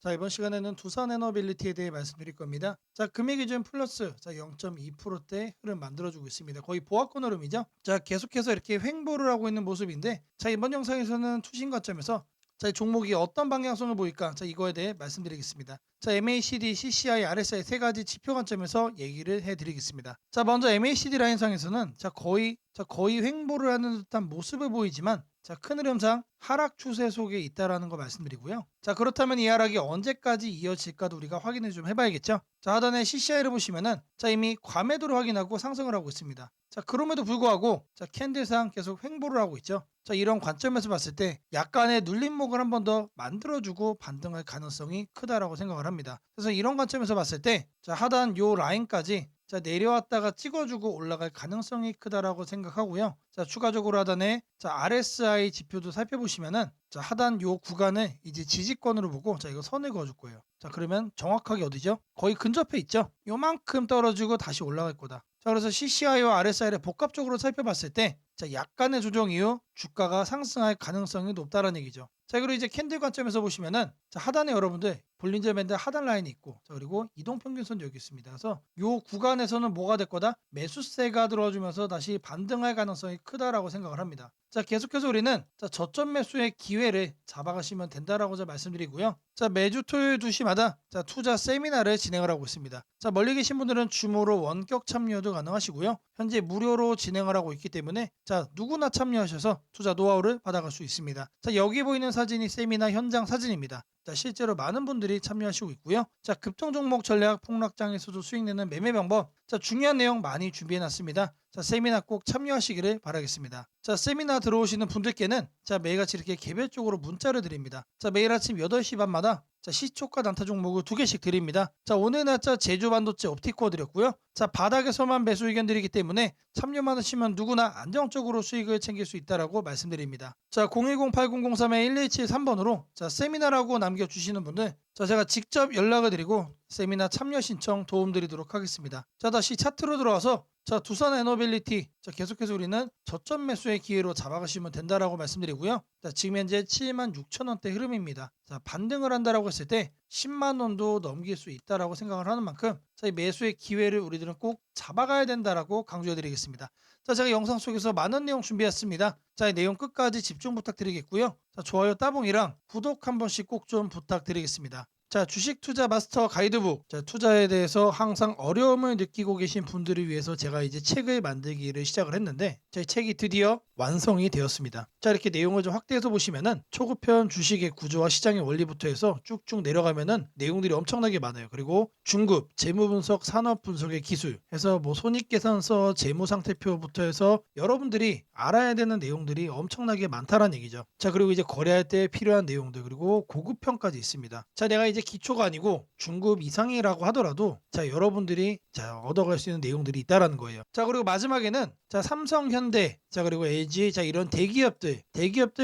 자, 이번 시간에는 두산 에너빌리티에 대해 말씀드릴 겁니다. 자, 금일 기준 플러스 0.2%대 흐름 만들어주고 있습니다. 거의 보합권 흐름이죠. 자, 계속해서 이렇게 횡보를 하고 있는 모습인데, 자, 이번 영상에서는 투신 관점에서 자, 이 종목이 어떤 방향성을 보일까? 자, 이거에 대해 말씀드리겠습니다. 자, MACD, CCI, RSI 세 가지 지표 관점에서 얘기를 해드리겠습니다. 자, 먼저 MACD 라인상에서는 거의 횡보를 하는 듯한 모습을 보이지만, 자, 큰 흐름상 하락 추세 속에 있다라는 거 말씀드리고요. 자, 그렇다면 이 하락이 언제까지 이어질까도 우리가 확인을 좀 해봐야겠죠. 자, 하단에 CCI를 보시면은 자, 이미 과매도를 확인하고 상승을 하고 있습니다. 자, 그럼에도 불구하고 자, 캔들상 계속 횡보를 하고 있죠. 자, 이런 관점에서 봤을 때 약간의 눌림목을 한 번 더 만들어주고 반등할 가능성이 크다라고 생각을 합니다. 그래서 이런 관점에서 봤을 때 자, 하단 요 라인까지 자, 내려왔다가 찍어주고 올라갈 가능성이 크다라고 생각하고요. 자, 추가적으로 하단에 자, RSI 지표도 살펴보시면은 자, 하단 요 구간을 이제 지지권으로 보고 자, 이거 선을 그어줄 거예요. 자, 그러면 정확하게 어디죠? 거의 근접해 있죠. 요만큼 떨어지고 다시 올라갈 거다. 자, 그래서 CCI와 RSI를 복합적으로 살펴봤을 때 자, 약간의 조정 이후 주가가 상승할 가능성이 높다는 얘기죠. 자, 그리고 이제 캔들 관점에서 보시면은 자, 하단에 여러분들 볼린저 밴드 하단 라인이 있고 자, 그리고 이동평균선도 여기 있습니다. 그래서 요 구간에서는 뭐가 될 거다? 매수세가 들어와주면서 다시 반등할 가능성이 크다라고 생각을 합니다. 자, 계속해서 우리는 자, 저점 매수의 기회를 잡아가시면 된다라고 말씀드리고요. 자, 매주 토요일 2시마다 자, 투자 세미나를 진행을 하고 있습니다. 자, 멀리 계신 분들은 줌으로 원격 참여도 가능하시고요. 현재 무료로 진행을 하고 있기 때문에 자, 누구나 참여하셔서 투자 노하우를 받아갈 수 있습니다. 자, 여기 보이는 사진이 세미나 현장 사진입니다. 자, 실제로 많은 분들이 참여하시고 있고요. 자, 급등 종목 전략 폭락장에서도 수익 내는 매매 방법. 자, 중요한 내용 많이 준비해 놨습니다. 자, 세미나 꼭 참여하시기를 바라겠습니다. 자, 세미나 들어오시는 분들께는 자, 매일같이 이렇게 개별적으로 문자를 드립니다. 자, 매일 아침 8시 반마다 자, 시초가 단타 종목을 2개씩 드립니다. 자, 오늘 날짜 제주 반도체 옵티코어 드렸고요. 자, 바닥에서만 매수 의견 드리기 때문에 참여만 하시면 누구나 안정적으로 수익을 챙길 수 있다라고 말씀드립니다. 자, 010-8003-1173번으로 자, 세미나라고 남겨주시는 분들 자, 제가 직접 연락을 드리고 세미나 참여 신청 도움 드리도록 하겠습니다. 자, 다시 차트로 들어와서 자, 두산 에너빌리티 자, 계속해서 우리는 저점 매수의 기회로 잡아가시면 된다라고 말씀드리고요. 자, 지금 현재 76,000원대 흐름입니다. 자, 반등을 한다라고 했을 때 10만 원도 넘길 수 있다라고 생각을 하는 만큼 자, 이 매수의 기회를 우리들은 꼭 잡아가야 된다라고 강조해 드리겠습니다. 자, 제가 영상 속에서 많은 내용 준비했습니다. 자, 이 내용 끝까지 집중 부탁드리겠고요. 자, 좋아요 따봉이랑 구독 한 번씩 꼭 좀 부탁드리겠습니다. 자, 주식 투자 마스터 가이드북. 자, 투자에 대해서 항상 어려움을 느끼고 계신 분들을 위해서 제가 이제 책을 만들기를 시작을 했는데 제 책이 드디어 완성이 되었습니다. 자, 이렇게 내용을 좀 확대해서 보시면은 초급편 주식의 구조와 시장의 원리부터 해서 쭉쭉 내려가면은 내용들이 엄청나게 많아요. 그리고 중급, 재무 분석, 산업 분석의 기술 해서 뭐 손익계산서, 재무 상태표부터 해서 여러분들이 알아야 되는 내용들이 엄청나게 많다라는 얘기죠. 자, 그리고 이제 거래할 때 필요한 내용들 그리고 고급편까지 있습니다. 자, 내가 이제 기초가 아니고 중급 이상이라고 하더라도 자, 여러분들이 자, 얻어갈 수 있는 내용들이 있다라는 거예요. 자, 그리고 마지막에는 자, 삼성, 현대, 자, 그리고 LG, 자, 이런 대기업들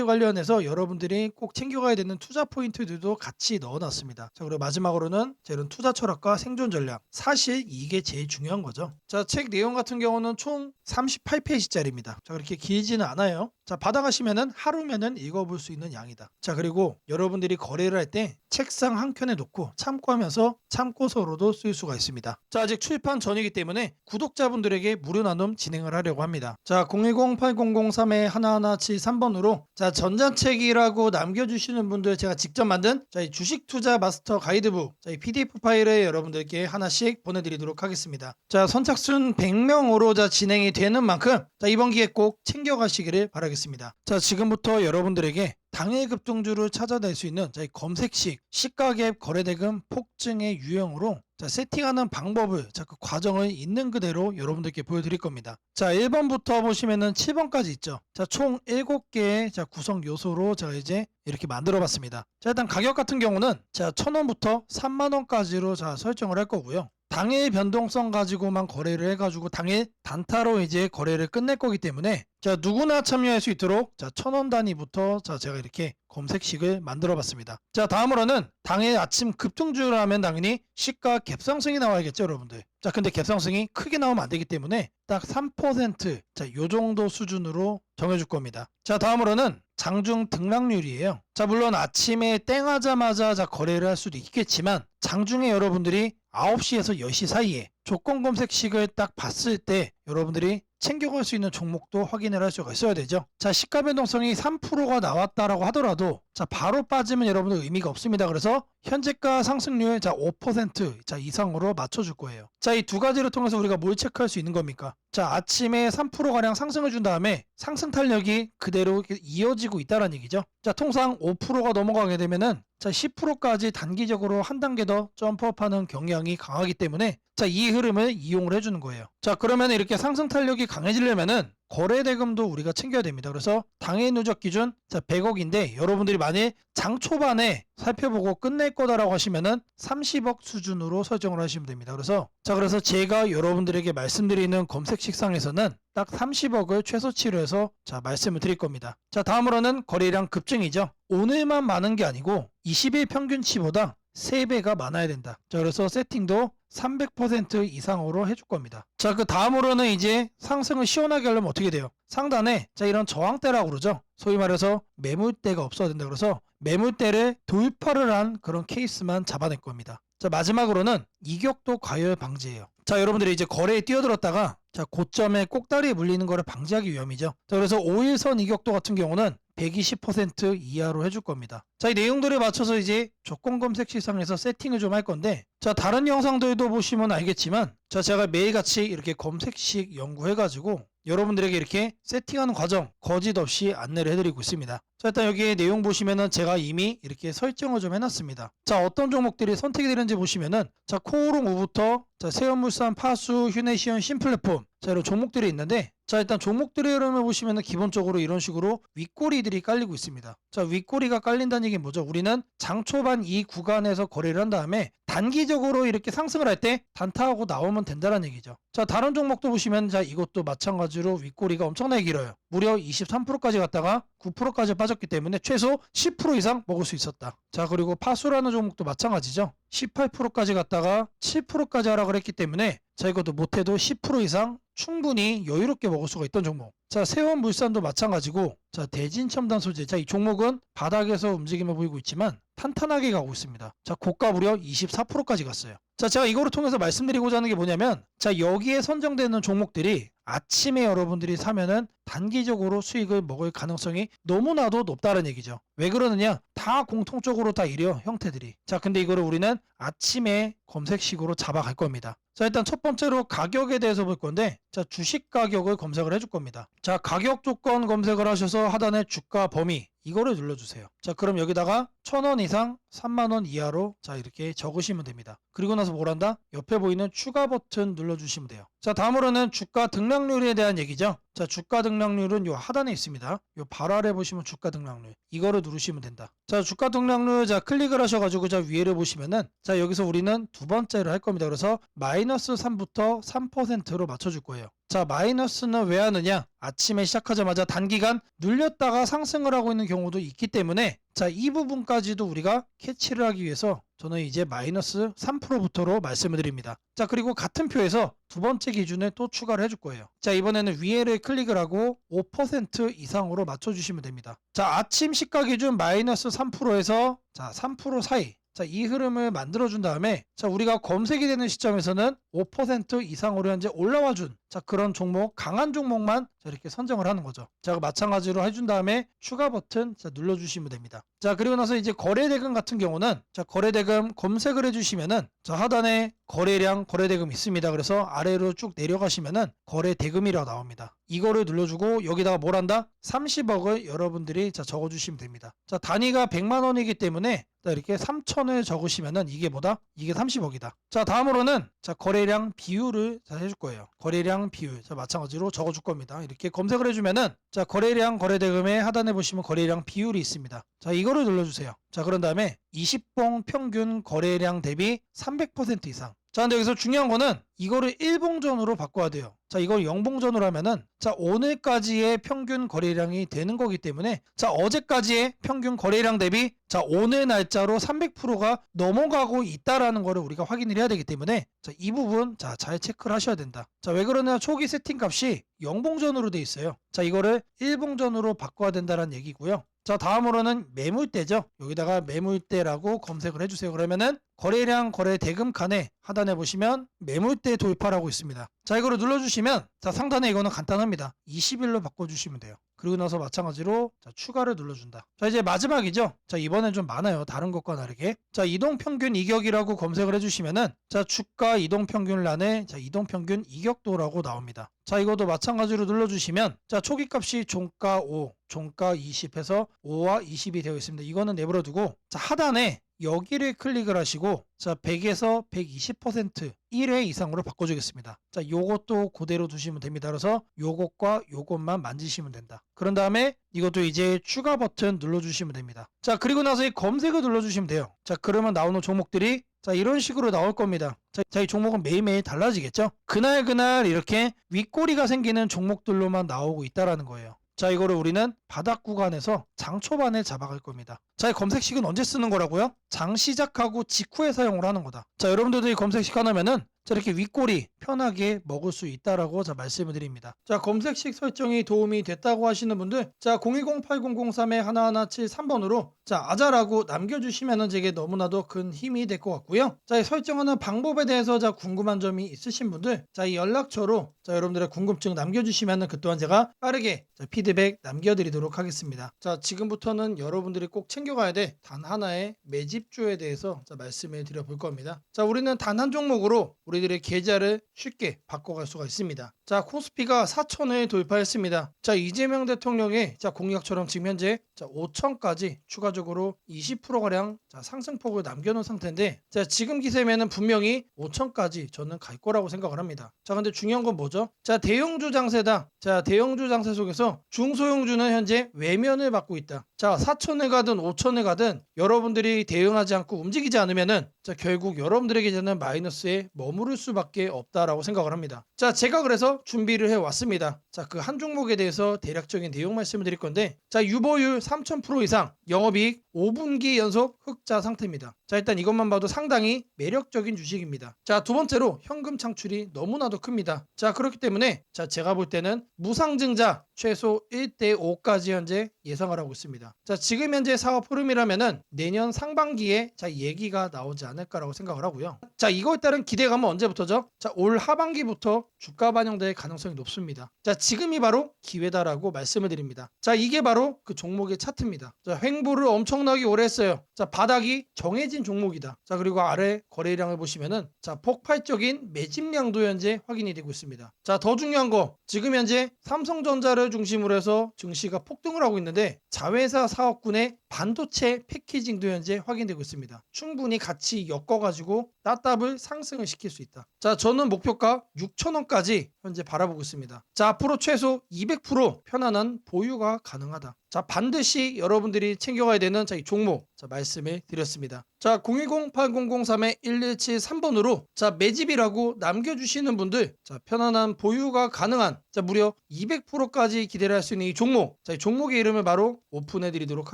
관련해서 여러분들이 꼭 챙겨가야 되는 투자 포인트들도 같이 넣어놨습니다. 자, 그리고 마지막으로는 자, 이런 투자 철학과 생존 전략. 사실 이게 제일 중요한 거죠. 자, 책 내용 같은 경우는 총 38페이지짜리입니다. 자, 그렇게 길지는 않아요. 자, 받아가시면은 하루면은 읽어볼 수 있는 양이다. 자, 그리고 여러분들이 거래를 할 때 책상 한 켠에 놓고 참고하면서 참고서로도 쓸 수가 있습니다. 자, 아직 출판 전이기 때문에 구독자분들에게 무료 나눔 진행을 하려고 합니다. 자, 010-8003-1173번으로 자, 전자책이라고 남겨주시는 분들 제가 직접 만든 자, 이 주식 투자 마스터 가이드북 자, 이 PDF 파일을 여러분들께 하나씩 보내드리도록 하겠습니다. 자, 선착순 100명으로 자, 진행이 되는 만큼 자, 이번 기회 꼭 챙겨가시기를 바라겠습니다. 자, 지금부터 여러분들에게 당일 급등주를 찾아낼 수 있는 자, 이 검색식 시가갭 거래대금 폭증의 유형으로 자, 세팅하는 방법을 자, 그 과정을 있는 그대로 여러분들께 보여드릴 겁니다. 자, 1번부터 보시면은 7번까지 있죠. 자, 총 7개의 자, 구성 요소로 제가 이제 이렇게 만들어 봤습니다. 자, 일단 가격 같은 경우는 자, 1,000원부터 3만원까지로 자, 설정을 할 거고요. 당일 변동성 가지고만 거래를 해가지고 당일 단타로 이제 거래를 끝낼 거기 때문에 자, 누구나 참여할 수 있도록 자, 1,000원 단위부터 자, 제가 이렇게 검색식을 만들어 봤습니다. 자, 다음으로는 당일 아침 급등주를 하면 당연히 시가 갭상승이 나와야겠죠, 여러분들. 자, 근데 갭상승이 크게 나오면 안 되기 때문에 딱 3%, 자, 요 정도 수준으로 정해줄 겁니다. 자, 다음으로는 장중 등락률이에요. 자, 물론 아침에 땡하자마자 자, 거래를 할 수도 있겠지만 장중에 여러분들이 9시에서 10시 사이에 조건 검색식을 딱 봤을 때 여러분들이 챙겨갈 수 있는 종목도 확인을 할 수가 있어야 되죠. 자, 시가 변동성이 3%가 나왔다라고 하더라도 자, 바로 빠지면 여러분들 의미가 없습니다. 그래서 현재가 상승률 자, 5% 자, 이상으로 맞춰줄 거예요. 자, 이 두 가지를 통해서 우리가 뭘 체크할 수 있는 겁니까? 자, 아침에 3%가량 상승을 준 다음에 상승 탄력이 그대로 이어지고 있다는 얘기죠. 자, 통상 5%가 넘어가게 되면은 자, 10%까지 단기적으로 한 단계 더 점프업하는 경향이 강하기 때문에 자, 이 흐름을 이용을 해주는 거예요. 자, 그러면 이렇게 상승 탄력이 강해지려면은 거래 대금도 우리가 챙겨야 됩니다. 그래서 당일 누적 기준 자, 100억인데 여러분들이 만일 장 초반에 살펴보고 끝낼 거다라고 하시면은 30억 수준으로 설정을 하시면 됩니다. 그래서 제가 여러분들에게 말씀드리는 검색 식상에서는 딱 30억을 최소치로 해서 자, 말씀을 드릴 겁니다. 자, 다음으로는 거래량 급증이죠. 오늘만 많은 게 아니고 20일 평균치보다 3배가 많아야 된다. 자, 그래서 세팅도 300% 이상으로 해줄 겁니다. 자, 그 다음으로는 이제 상승을 시원하게 하려면 어떻게 돼요? 상단에 자, 이런 저항대라고 그러죠. 소위 말해서 매물대가 없어야 된다. 그래서 매물대를 돌파를 한 그런 케이스만 잡아낼 겁니다. 자, 마지막으로는 이격도 과열 방지예요. 자, 여러분들이 이제 거래에 뛰어들었다가 자, 고점에 꼭다리에 물리는 거를 방지하기 위함이죠. 자, 그래서 5일선 이격도 같은 경우는 120% 이하로 해줄 겁니다. 자, 이 내용들에 맞춰서 이제 조건 검색 시상에서 세팅을 좀 할 건데 자, 다른 영상들도 보시면 알겠지만 자, 제가 매일같이 이렇게 검색식 연구해가지고 여러분들에게 이렇게 세팅하는 과정 거짓 없이 안내를 해드리고 있습니다. 자, 일단 여기 내용 보시면은 제가 이미 이렇게 설정을 좀 해놨습니다. 자, 어떤 종목들이 선택이 되는지 보시면은 자, 코오롱 우부터 자, 세연물산, 파수, 휴네시온, 신플랫폼 자, 이런 종목들이 있는데 자, 일단 종목들의 흐름을 보시면은 기본적으로 이런 식으로 윗꼬리들이 깔리고 있습니다. 자, 윗꼬리가 깔린다는 얘기는 뭐죠? 우리는 장 초반 이 구간에서 거래를 한 다음에 단기적으로 이렇게 상승을 할 때 단타하고 나오면 된다는 얘기죠. 자, 다른 종목도 보시면 자, 이것도 마찬가지로 윗꼬리가 엄청나게 길어요. 무려 23%까지 갔다가 9%까지 빠졌기 때문에 최소 10% 이상 먹을 수 있었다. 자, 그리고 파수라는 종목도 마찬가지죠. 18%까지 갔다가 7%까지 하락을 했기 때문에 자, 이것도 못해도 10% 이상 충분히 여유롭게 먹을 수가 있던 종목. 자, 세원물산도 마찬가지고 자, 대진첨단 소재. 자, 이 종목은 바닥에서 움직임을 보이고 있지만 탄탄하게 가고 있습니다. 자, 고가 무려 24%까지 갔어요. 자, 제가 이거를 통해서 말씀드리고자 하는 게 뭐냐면 자, 여기에 선정되는 종목들이 아침에 여러분들이 사면은 단기적으로 수익을 먹을 가능성이 너무나도 높다는 얘기죠. 왜 그러느냐? 다 공통적으로 다 이래요, 형태들이. 자, 근데 이거를 우리는 아침에 검색식으로 잡아갈 겁니다. 자, 일단 첫 번째로 가격에 대해서 볼 건데 자, 주식 가격을 검색을 해줄 겁니다. 자, 가격 조건 검색을 하셔서 하단에 주가 범위 이거를 눌러주세요. 자, 그럼 여기다가 1,000원 이상 3만원 이하로 자, 이렇게 적으시면 됩니다. 그리고 나서 뭘 한다? 옆에 보이는 추가 버튼 눌러주시면 돼요. 자, 다음으로는 주가 등락률에 대한 얘기죠. 자, 주가 등락률은 요 하단에 있습니다. 요 바로 아래 보시면 주가 등락률 이거를 누르시면 된다. 자, 주가 등락률 자, 클릭을 하셔가지고 자, 위에를 보시면은 자, 여기서 우리는 두 번째를 할 겁니다. 그래서 마이너스 3부터 3%로 맞춰줄 거예요. 자, 마이너스는 왜 하느냐? 아침에 시작하자마자 단기간 눌렸다가 상승을 하고 있는 경우도 있기 때문에 자, 이 부분까지도 우리가 캐치를 하기 위해서 저는 이제 마이너스 3%부터로 말씀을 드립니다. 자, 그리고 같은 표에서 두 번째 기준에 또 추가를 해줄 거예요. 자, 이번에는 위에를 클릭을 하고 5% 이상으로 맞춰주시면 됩니다. 자, 아침 시가 기준 마이너스 3%에서 자, 3% 사이 자, 이 흐름을 만들어준 다음에 자, 우리가 검색이 되는 시점에서는 5% 이상으로 현재 올라와준 자, 그런 종목, 강한 종목만 자, 이렇게 선정을 하는 거죠. 자, 마찬가지로 해준 다음에 추가 버튼 자, 눌러주시면 됩니다. 자, 그리고 나서 이제 거래대금 같은 경우는 자, 거래대금 검색을 해주시면은 자, 하단에 거래량 거래대금 있습니다. 그래서 아래로 쭉 내려가시면은 거래대금이라고 나옵니다. 이거를 눌러주고 여기다가 뭘 한다? 30억을 여러분들이 자, 적어주시면 됩니다. 자, 단위가 100만 원이기 때문에 자, 이렇게 3천을 적으시면은 이게 뭐다? 이게 30억이다. 자, 다음으로는 자, 거래량 비율을 자, 해줄 거예요. 거래량 비율. 자, 마찬가지로 적어줄 겁니다. 이렇게 검색을 해주면은 자, 거래량 거래대금의 하단에 보시면 거래량 비율이 있습니다. 자, 이거를 눌러주세요. 자, 그런 다음에 20봉 평균 거래량 대비 300% 이상. 자, 근데 여기서 중요한 거는 이거를 일봉전으로 바꿔야 돼요. 자, 이걸 영봉전으로 하면은 자, 오늘까지의 평균 거래량이 되는 거기 때문에 자, 어제까지의 평균 거래량 대비 자, 오늘 날짜로 300%가 넘어가고 있다라는 거를 우리가 확인을 해야 되기 때문에 자, 이 부분 자, 잘 체크를 하셔야 된다. 자, 왜 그러냐? 초기 세팅 값이 영봉전으로 돼 있어요. 자, 이거를 일봉전으로 바꿔야 된다는 얘기고요. 자, 다음으로는 매물대죠. 여기다가 매물대라고 검색을 해주세요. 그러면은 거래량 거래 대금 칸에 하단에 보시면 매물대 돌파라고 있습니다. 자, 이거를 눌러주시면 자, 상단에 이거는 간단합니다. 20일로 바꿔주시면 돼요. 그리고 나서 마찬가지로 자, 추가를 눌러준다. 자, 이제 마지막이죠. 자, 이번엔 좀 많아요. 다른 것과 다르게. 자, 이동평균 이격이라고 검색을 해주시면은 자, 주가 이동평균란에 자, 이동평균 이격도라고 나옵니다. 자, 이것도 마찬가지로 눌러주시면 자, 초기값이 종가 5, 종가 20 해서 5와 20이 되어 있습니다. 이거는 내버려두고 자, 하단에 여기를 클릭을 하시고 자, 100에서 120% 1회 이상으로 바꿔주겠습니다. 자, 요것도 그대로 두시면 됩니다. 그래서 요것과 요것만 만지시면 된다. 그런 다음에 이것도 이제 추가 버튼 눌러주시면 됩니다. 자, 그리고 나서 이 검색을 눌러주시면 돼요. 자, 그러면 나오는 종목들이 자, 이런 식으로 나올 겁니다. 자, 이 종목은 매일매일 달라지겠죠? 그날 이렇게 윗꼬리가 생기는 종목들로만 나오고 있다라는 거예요. 자, 이거를 우리는 바닥 구간에서 장 초반에 잡아갈 겁니다. 자, 이 검색식은 언제 쓰는 거라고요? 장 시작하고 직후에 사용을 하는 거다. 자, 여러분들도 이 검색식 하나면은 자, 이렇게 윗꼬리 편하게 먹을 수 있다라고 자, 말씀을 드립니다. 자, 검색식 설정이 도움이 됐다고 하시는 분들 자, 010-8003-1173번으로 자, 아자라고 남겨주시면은 제게 너무나도 큰 힘이 될 것 같고요. 자, 이 설정하는 방법에 대해서 자, 궁금한 점이 있으신 분들 자, 이 연락처로 자, 여러분들의 궁금증 남겨주시면은 그 또한 제가 빠르게 자, 피드백 남겨드리도록 하겠습니다. 자, 지금부터는 여러분들이 꼭 챙겨가야 돼 단 하나의 매집주에 대해서 자, 말씀을 드려볼 겁니다. 자, 우리는 단 한 종목으로 우리들의 계좌를 쉽게 바꿔갈 수가 있습니다. 자, 코스피가 4천을 돌파했습니다. 자, 이재명 대통령의 자, 공약처럼 지금 현재 자, 5천까지 추가적으로 20%가량 자, 상승폭을 남겨놓은 상태인데 자, 지금 기세면은 분명히 5천까지 저는 갈 거라고 생각을 합니다. 자, 근데 중요한 건 뭐죠? 자, 대형주 장세다. 자, 대형주 장세 속에서 중소형주는 현재 외면을 받고 있다. 자, 4천을 가든 5천을 가든 여러분들이 대응하지 않고 움직이지 않으면은 자, 결국 여러분들의 계좌는 마이너스에 머무를 수밖에 없다라고 생각을 합니다. 자, 제가 그래서 준비를 해왔습니다. 자, 그 한 종목에 대해서 대략적인 내용 말씀을 드릴 건데 자, 유보율 3000% 이상 영업이익 5분기 연속 흑자 상태입니다. 자, 일단 이것만 봐도 상당히 매력적인 주식입니다. 자, 두 번째로 현금 창출이 너무나도 큽니다. 자, 그렇기 때문에 자, 제가 볼 때는 무상증자 최소 1대5까지 현재 예상을 하고 있습니다. 자, 지금 현재 사업 흐름이라면은 내년 상반기에 자, 얘기가 나오지 않을까라고 생각을 하고요. 자, 이거에 따른 기대감은 언제부터죠? 자, 올 하반기부터 주가 반영될 가능성이 높습니다. 자, 지금이 바로 기회다라고 말씀을 드립니다. 자, 이게 바로 그 종목의 차트입니다. 자, 횡보를 엄청나게 오래 했어요. 자, 바닥이 정해진 종목이다. 자, 그리고 아래 거래량을 보시면은 자, 폭발적인 매집량도 현재 확인이 되고 있습니다. 자, 더 중요한 거 지금 현재 삼성전자를 중심으로 해서 증시가 폭등을 하고 있는데 자회사 사업군의 반도체 패키징도 현재 확인되고 있습니다. 충분히 같이 엮어가지고 따따블 상승을 시킬 수 있다. 자, 저는 목표가 6,000원까지 현재 바라보고 있습니다. 자, 앞으로 최소 200% 편안한 보유가 가능하다. 자, 반드시 여러분들이 챙겨가야 되는 자, 이 종목 자, 말씀을 드렸습니다. 자, 010-8003-1173번으로 자, 매집이라고 남겨주시는 분들 자, 편안한 보유가 가능한 자, 무려 200%까지 기대를 할 수 있는 이 종목 자, 이 종목의 이름을 바로 오픈해 드리도록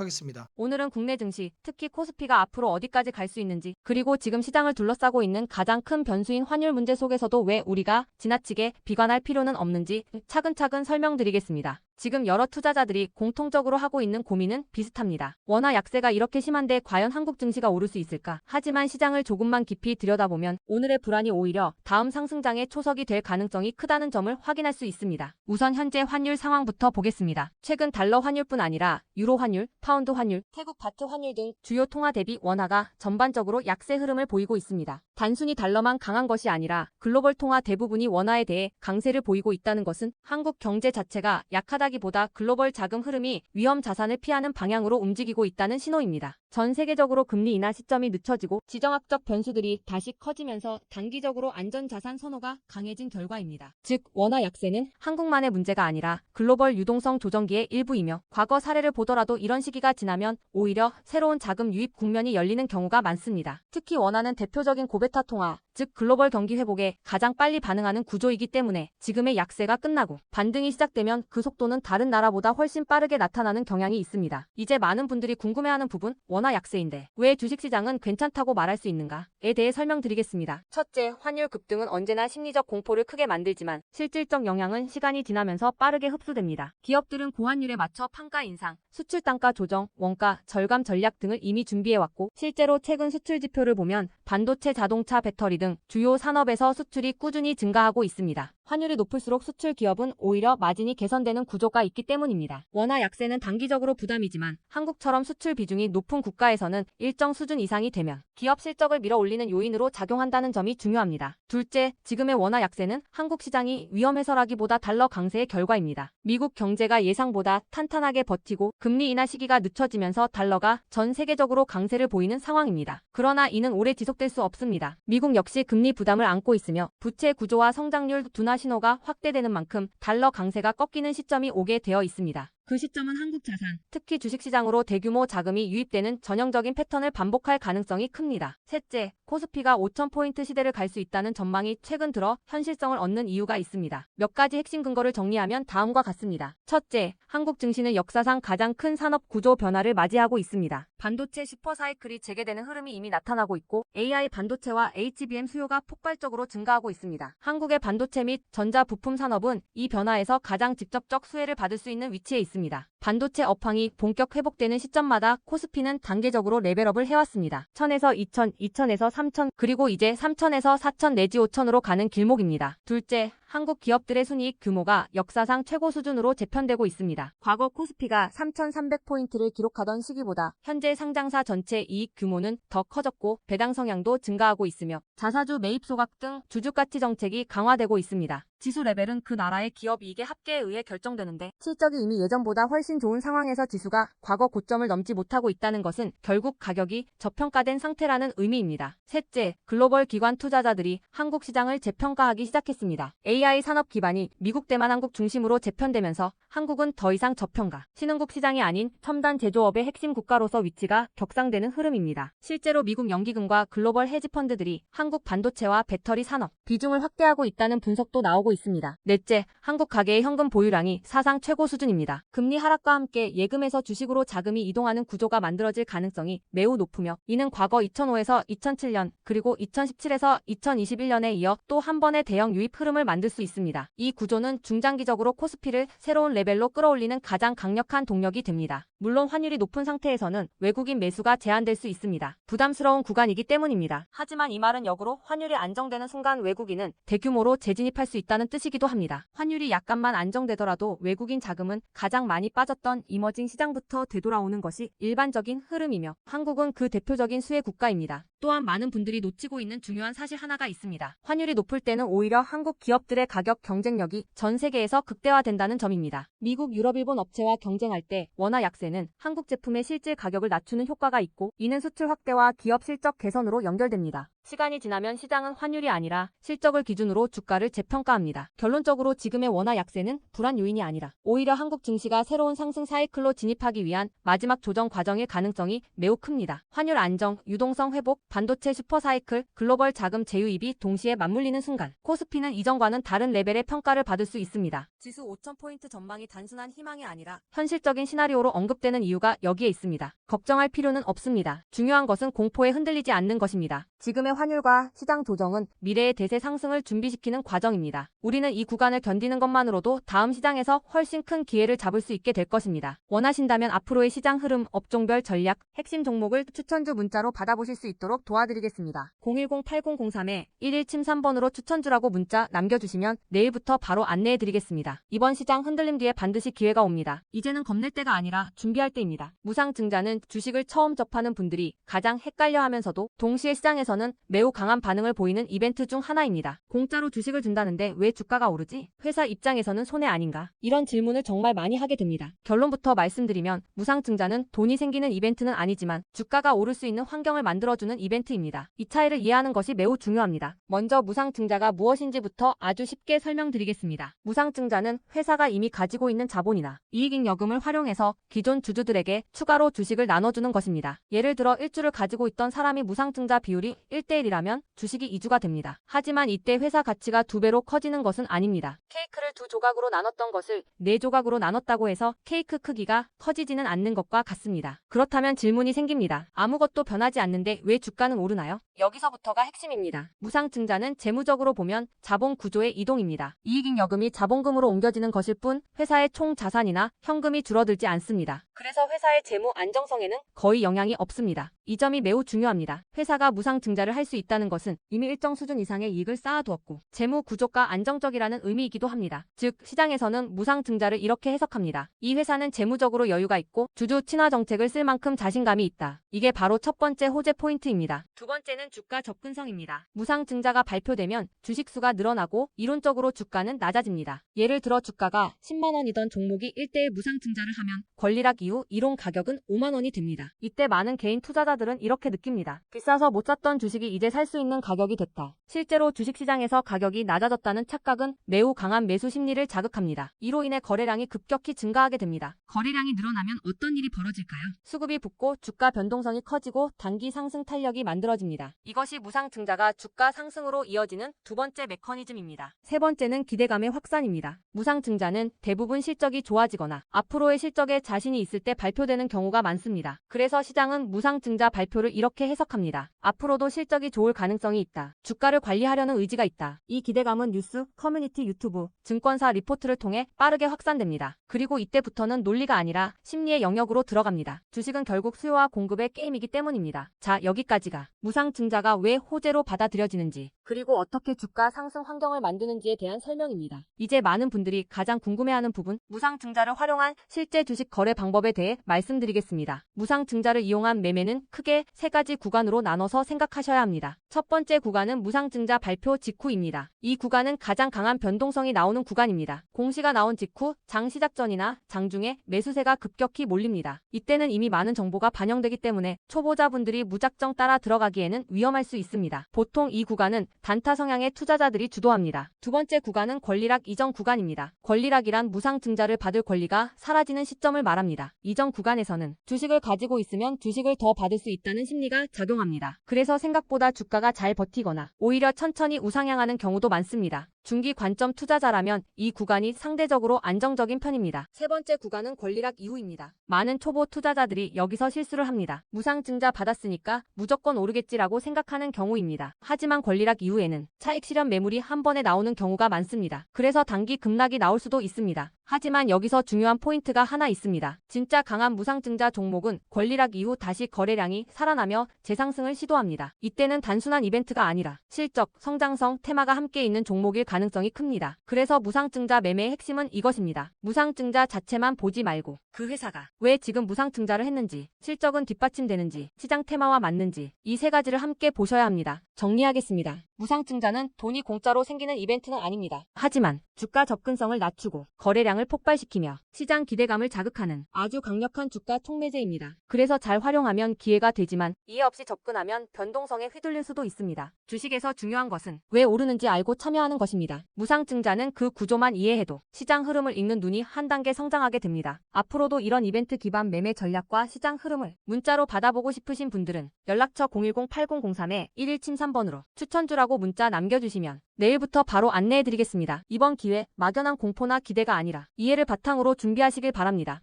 하겠습니다. 오늘은 국내 증시, 특히 코스피가 앞으로 어디까지 갈 수 있는지, 그리고 지금 시장을 둘러싸고 있는 가장 큰 변수인 환율 문제 속에서도 왜 우리가 지나치게 비관할 필요는 없는지 차근차근 설명드리겠습니다. 지금 여러 투자자들이 공통적으로 하고 있는 고민은 비슷합니다. 원화 약세가 이렇게 심한데 과연 한국 증시가 오를 수 있을까? 하지만 시장을 조금만 깊이 들여다보면 오늘의 불안이 오히려 다음 상승장의 초석이 될 가능성이 크다는 점을 확인할 수 있습니다. 우선 현재 환율 상황부터 보겠습니다. 최근 달러 환율뿐 아니라 유로 환율, 파운드 환율, 태국 바트 환율 등 주요 통화 대비 원화가 전반적으로 약세 흐름을 보이고 있습니다. 단순히 달러만 강한 것이 아니라 글로벌 통화 대부분이 원화에 대해 강세를 보이고 있다는 것은 한국 경제 자체가 약하다기보다 글로벌 자금 흐름이 위험 자산을 피하는 방향으로 움직이고 있다는 신호입니다. 전 세계적으로 금리 인하 시점이 늦춰지고 지정학적 변수들이 다시 커지면서 단기적으로 안전자산 선호가 강해진 결과입니다. 즉 원화 약세는 한국만의 문제가 아니라 글로벌 유동성 조정기의 일부이며 과거 사례를 보더라도 이런 시기가 지나면 오히려 새로운 자금 유입 국면이 열리는 경우가 많습니다. 특히 원화는 대표적인 고베타 통화, 즉 글로벌 경기 회복에 가장 빨리 반응하는 구조이기 때문에 지금의 약세가 끝나고 반등이 시작되면 그 속도는 다른 나라보다 훨씬 빠르게 나타나는 경향이 있습니다. 이제 많은 분들이 궁금해하는 부분, 원화 약세인데 왜 주식시장은 괜찮다고 말할 수 있는가에 대해 설명드리겠습니다. 첫째, 환율 급등은 언제나 심리적 공포를 크게 만들지만 실질적 영향은 시간이 지나면서 빠르게 흡수됩니다. 기업들은 고환율에 맞춰 판가 인상, 수출 단가 조정, 원가 절감 전략 등을 이미 준비해왔고 실제로 최근 수출 지표를 보면 반도체, 자동차, 배터리 등 주요 산업에서 수출이 꾸준히 증가하고 있습니다. 환율이 높을수록 수출 기업은 오히려 마진이 개선되는 구조가 있기 때문입니다. 원화 약세는 단기적으로 부담이지만 한국처럼 수출 비중이 높은 국가에서는 일정 수준 이상이 되면 기업 실적을 밀어올리는 요인으로 작용한다는 점이 중요합니다. 둘째, 지금의 원화 약세는 한국 시장이 위험해서라기보다 달러 강세의 결과입니다. 미국 경제가 예상보다 탄탄하게 버티고 금리 인하 시기가 늦춰지면서 달러가 전 세계적으로 강세를 보이는 상황입니다. 그러나 이는 오래 지속될 수 없습니다. 미국 역시 금리 부담을 안고 있으며 부채 구조와 성장률 둔화 신호가 확대되는 만큼 달러 강세가 꺾이는 시점이 오게 되어 있습니다. 그 시점은 한국 자산, 특히 주식시장으로 대규모 자금이 유입되는 전형적인 패턴을 반복할 가능성이 큽니다. 셋째, 코스피가 5,000포인트 시대를 갈 수 있다는 전망이 최근 들어 현실성을 얻는 이유가 있습니다. 몇 가지 핵심 근거를 정리하면 다음과 같습니다. 첫째, 한국 증시는 역사상 가장 큰 산업 구조 변화를 맞이하고 있습니다. 반도체 슈퍼사이클이 재개되는 흐름이 이미 나타나고 있고 AI 반도체와 HBM 수요가 폭발적으로 증가하고 있습니다. 한국의 반도체 및 전자 부품 산업은 이 변화에서 가장 직접적 수혜를 받을 수 있는 위치에 있습니다. 반도체 업황이 본격 회복되는 시점마다 코스피는 단계적으로 레벨업을 해왔습니다. 1000에서 2000, 2000에서 3000, 그리고 이제 3000에서 4000 내지 5000으로 가는 길목입니다. 둘째, 한국 기업들의 순이익 규모가 역사상 최고 수준으로 재편되고 있습니다. 과거 코스피가 3,300포인트를 기록하던 시기보다 현재 상장사 전체 이익 규모는 더 커졌고 배당 성향도 증가하고 있으며 자사주 매입 소각 등 주주가치 정책이 강화되고 있습니다. 지수 레벨은 그 나라의 기업 이익의 합계에 의해 결정되는데 실적이 이미 예전보다 훨씬 좋은 상황에서 지수가 과거 고점을 넘지 못하고 있다는 것은 결국 가격이 저평가된 상태라는 의미입니다. 셋째, 글로벌 기관 투자자들이 한국 시장을 재평가하기 시작했습니다. AI 산업 기반이 미국 대만 한국 중심으로 재편되면서 한국은 더 이상 저평가, 신흥국 시장이 아닌 첨단 제조업의 핵심 국가로서 위치가 격상되는 흐름입니다. 실제로 미국 연기금과 글로벌 헤지펀드들이 한국 반도체와 배터리 산업 비중을 확대하고 있다는 분석도 나오고 있습니다. 넷째, 한국 가계의 현금 보유량이 사상 최고 수준입니다. 금리 하락과 함께 예금에서 주식으로 자금이 이동하는 구조가 만들어질 가능성이 매우 높으며 이는 과거 2005에서 2007년 그리고 2017에서 2021년에 이어 또 한 번의 대형 유입 흐름을 만들 수 있습니다. 이 구조는 중장기적으로 코스피를 새로운 레벨로 끌어올리는 가장 강력한 동력이 됩니다. 물론 환율이 높은 상태에서는 외국인 매수가 제한될 수 있습니다. 부담스러운 구간이기 때문입니다. 하지만 이 말은 역으로 환율이 안정되는 순간 외국인은 대규모로 재진입할 수 있다는 뜻이기도 합니다. 환율이 약간만 안정되더라도 외국인 자금은 가장 많이 빠졌던 이머징 시장부터 되돌아오는 것이 일반적인 흐름이며 한국은 그 대표적인 수혜 국가입니다. 또한 많은 분들이 놓치고 있는 중요한 사실 하나가 있습니다. 환율이 높을 때는 오히려 한국 기업들의 가격 경쟁력이 전 세계에서 극대화된다는 점입니다. 미국, 유럽, 일본 업체와 경쟁할 때 원화 약세는 한국 제품의 실질 가격을 낮추는 효과가 있고 이는 수출 확대와 기업 실적 개선으로 연결됩니다. 시간이 지나면 시장은 환율이 아니라 실적을 기준으로 주가를 재평가합니다. 결론적으로 지금의 원화 약세는 불안 요인이 아니라 오히려 한국 증시가 새로운 상승 사이클로 진입하기 위한 마지막 조정 과정일 가능성이 매우 큽니다. 환율 안정, 유동성 회복, 반도체 슈퍼 사이클, 글로벌 자금 재유입이 동시에 맞물리는 순간 코스피는 이전과는 다른 레벨의 평가를 받을 수 있습니다. 지수 5,000포인트 전망이 단순한 희망이 아니라 현실적인 시나리오로 언급되는 이유가 여기에 있습니다. 걱정할 필요는 없습니다. 중요한 것은 공포에 흔들리지 않는 것입니다. 지금의 환율과 시장 조정은 미래의 대세 상승을 준비시키는 과정입니다. 우리는 이 구간을 견디는 것만으로도 다음 시장에서 훨씬 큰 기회를 잡을 수 있게 될 것입니다. 원하신다면 앞으로의 시장 흐름, 업종별 전략, 핵심 종목을 추천주 문자로 받아보실 수 있도록 도와드리겠습니다. 010-8003-1173번으로 추천주라고 문자 남겨주시면 내일부터 바로 안내해드리겠습니다. 이번 시장 흔들림 뒤에 반드시 기회가 옵니다. 이제는 겁낼 때가 아니라 준비할 때입니다. 무상증자는 주식을 처음 접하는 분들이 가장 헷갈려하면서도 동시에 시장에서는 매우 강한 반응을 보이는 이벤트 중 하나입니다. 공짜로 주식을 준다는데 왜 주가가 오르지? 회사 입장에서는 손해 아닌가? 이런 질문을 정말 많이 하게 됩니다. 결론부터 말씀드리면 무상증자는 돈이 생기는 이벤트는 아니지만 주가가 오를 수 있는 환경을 만들어주는 이벤트입니다. 이 차이를 이해하는 것이 매우 중요합니다. 먼저 무상증자가 무엇인지부터 아주 쉽게 설명드리겠습니다. 무상증자는 회사가 이미 가지고 있는 자본이나 이익잉여금을 활용해서 기존 주주들에게 추가로 주식을 나눠주는 것입니다. 예를 들어 1주를 가지고 있던 사람이 무상증자 비율이 1대1이라면 주식이 2주가 됩니다. 하지만 이때 회사 가치가 2배로 커지는 것은 아닙니다. 케이크를 2조각으로 나눴던 것을 4조각으로 나눴다고 해서 케이크 크기가 커지지는 않는 것과 같습니다. 그렇다면 질문이 생깁니다. 아무것도 변하지 않는데 왜 주가는 오르나요? 여기서부터가 핵심입니다. 무상증자는 재무적으로 보면 자본 구조의 이동입니다. 이익잉여금이 자본금으로 옮겨지는 것일 뿐 회사의 총 자산이나 현금이 줄어들지 않습니다. 그래서 회사의 재무 안정성에는 거의 영향이 없습니다. 이 점이 매우 중요합니다. 회사가 무상증자를 할 수 있다는 것은 이미 일정 수준 이상의 이익을 쌓아두었고 재무 구조가 안정적이라는 의미이기도 합니다. 즉 시장에서는 무상증자를 이렇게 해석합니다. 이 회사는 재무적으로 여유가 있고 주주 친화 정책을 쓸 만큼 자신감이 있다. 이게 바로 첫 번째 호재 포인트입니다. 두 번째는 주가 접근성입니다. 무상증자가 발표되면 주식수가 늘어나고 이론적으로 주가는 낮아집니다. 예를 들어 주가가 10만 원이던 종목이 1대1 무상증자를 하면 권리락 이후 이론 가격은 5만 원이 됩니다. 이때 많은 개인 투자자들은 이렇게 느낍니다. 비싸서 못 샀던 주식이 이제 살 수 있는 가격이 됐다. 실제로 주식시장에서 가격이 낮아졌다는 착각은 매우 강한 매수 심리를 자극합니다. 이로 인해 거래량이 급격히 증가하게 됩니다. 거래량이 늘어나면 어떤 일이 벌어질까요? 수급이 붙고 주가 변동성이 커지고 단기 상승 탄력이 만들어집니다. 이것이 무상증자가 주가 상승으로 이어지는 두 번째 메커니즘입니다. 세 번째는 기대감의 확산입니다. 무상증자는 대부분 실적이 좋아지거나 앞으로의 실적에 자신이 있을 때 발표되는 경우가 많습니다. 그래서 시장은 무상증자 발표를 이렇게 해석합니다. 앞으로도 실적이 좋을 가능성이 있다. 주가를 관리하려는 의지가 있다. 이 기대감은 뉴스, 커뮤니티, 유튜브, 증권사 리포트를 통해 빠르게 확산됩니다. 그리고 이때부터는 논리가 아니라 심리의 영역으로 들어갑니다. 주식은 결국 수요와 공급의 게임이기 때문입니다. 자, 여기까지가 무상증자가 왜 호재로 받아들여지는지 그리고 어떻게 주가 상승 환경을 만드는지에 대한 설명입니다. 이제 많은 분들이 가장 궁금해하는 부분, 무상증자를 활용한 실제 주식 거래 방법에 대해 말씀드리겠습니다. 무상증자를 이용한 매매는 크게 세 가지 구간으로 나눠서 생각하셔야 합니다. 첫 번째 구간은 무상증자 발표 직후입니다. 이 구간은 가장 강한 변동성이 나오는 구간입니다. 공시가 나온 직후 장 시작 전이나 장중에 매수세가 급격히 몰립니다. 이때는 이미 많은 정보가 반영되기 때문에 초보자분들이 무작정 따라 들어가기에는 위험할 수 있습니다. 보통 이 구간은 단타 성향의 투자자들이 주도합니다. 두 번째 구간은 권리락 이전 구간입니다. 권리락이란 무상증자를 받을 권리가 사라지는 시점을 말합니다. 이전 구간에서는 주식을 가지고 있으면 주식을 더 받을 수 있다는 심리가 작용합니다. 그래서 생각보다 주가가 잘 버티거나 오히려 천천히 우상향하는 경우도 많습니다. 중기 관점 투자자라면 이 구간이 상대적으로 안정적인 편입니다. 세 번째 구간은 권리락 이후입니다. 많은 초보 투자자들이 여기서 실수를 합니다. 무상증자 받았으니까 무조건 오르겠지라고 생각하는 경우입니다. 하지만 권리락 이후에는 차익 실현 매물이 한 번에 나오는 경우가 많습니다. 그래서 단기 급락이 나올 수도 있습니다. 하지만 여기서 중요한 포인트가 하나 있습니다. 진짜 강한 무상증자 종목은 권리락 이후 다시 거래량이 살아나며 재상승을 시도합니다. 이때는 단순한 이벤트가 아니라 실적, 성장성, 테마가 함께 있는 종목일 가능성이 큽니다. 그래서 무상증자 매매의 핵심은 이것입니다. 무상증자 자체만 보지 말고 그 회사가 왜 지금 무상증자를 했는지, 실적은 뒷받침되는지, 시장 테마와 맞는지 이 세 가지를 함께 보셔야 합니다. 정리하겠습니다. 무상증자는 돈이 공짜로 생기는 이벤트는 아닙니다. 하지만 주가 접근성을 낮추고 거래량을 폭발시키며 시장 기대감을 자극하는 아주 강력한 주가 촉매제입니다. 그래서 잘 활용하면 기회가 되지만 이해 없이 접근하면 변동성에 휘둘릴 수도 있습니다. 주식에서 중요한 것은 왜 오르는지 알고 참여하는 것입니다. 무상증자는 그 구조만 이해해도 시장 흐름을 읽는 눈이 한 단계 성장하게 됩니다. 앞으로도 이런 이벤트 기반 매매 전략과 시장 흐름을 문자로 받아보고 싶으신 분들은 연락처 010-8003-1173번으로 추천주라고 문자 남겨주시면 내일부터 바로 안내해드리겠습니다. 이번 기회 막연한 공포나 기대가 아니라 이해를 바탕으로 준비하시길 바랍니다.